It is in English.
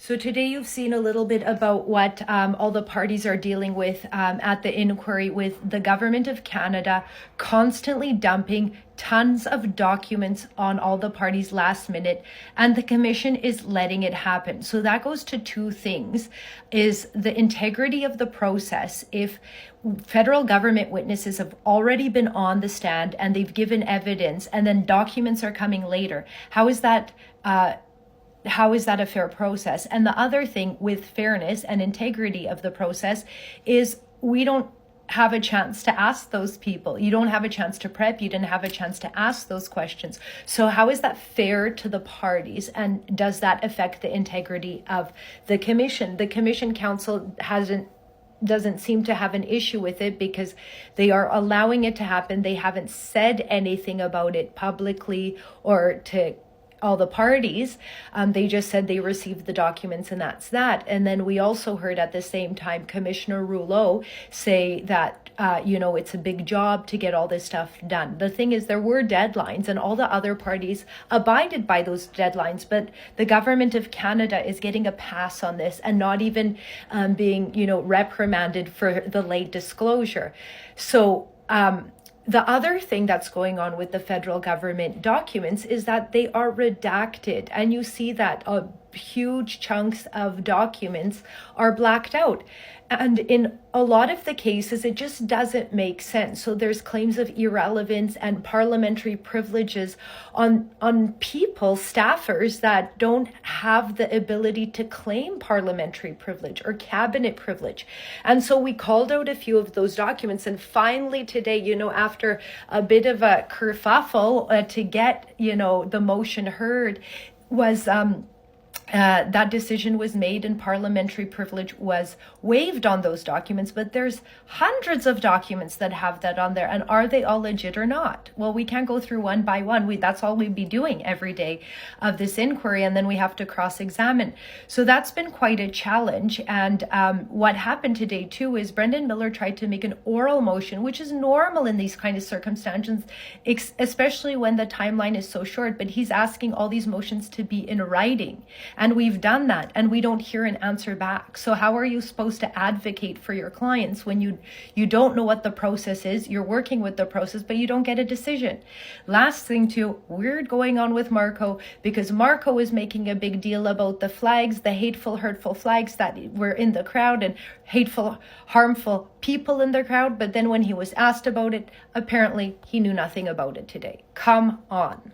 So today you've seen a little bit about what all the parties are dealing with at the inquiry, with the Government of Canada constantly dumping tons of documents on all the parties last minute, and the Commission is letting it happen. So that goes to two things: is the integrity of the process. If federal government witnesses have already been on the stand and they've given evidence, and then documents are coming later, how is that a fair process? And the other thing with fairness and integrity of the process is we don't have a chance to ask those people. You don't have a chance to prep. You didn't have a chance to ask those questions. So how is that fair to the parties? And does that affect the integrity of the Commission? The Commission Council doesn't seem to have an issue with it because they are allowing it to happen. They haven't said anything about it publicly or to all the parties. They just said they received the documents and that's that. And then we also heard at the same time Commissioner Rouleau say that, it's a big job to get all this stuff done. The thing is, there were deadlines and all the other parties abided by those deadlines, but the Government of Canada is getting a pass on this and not even being, reprimanded for the late disclosure. So, the other thing that's going on with the federal government documents is that they are redacted, and you see that huge chunks of documents are blacked out. And in a lot of the cases, it just doesn't make sense. So there's claims of irrelevance and parliamentary privileges on people, staffers that don't have the ability to claim parliamentary privilege or cabinet privilege. And so we called out a few of those documents. And finally today, after a bit of a kerfuffle to get, the motion heard, was that decision was made and parliamentary privilege was waived on those documents. But there's hundreds of documents that have that on there. And are they all legit or not? Well, we can't go through one by one. That's all we'd be doing every day of this inquiry. And then we have to cross-examine. So that's been quite a challenge. And what happened today, too, is Brendan Miller tried to make an oral motion, which is normal in these kind of circumstances, especially when the timeline is so short. But he's asking all these motions to be in writing. And we've done that, and we don't hear an answer back. So how are you supposed to advocate for your clients when you don't know what the process is? You're working with the process, but you don't get a decision. Last thing too, weird going on with Marco, because Marco is making a big deal about the flags, the hateful, hurtful flags that were in the crowd and hateful, harmful people in the crowd. But then when he was asked about it, apparently he knew nothing about it today. Come on.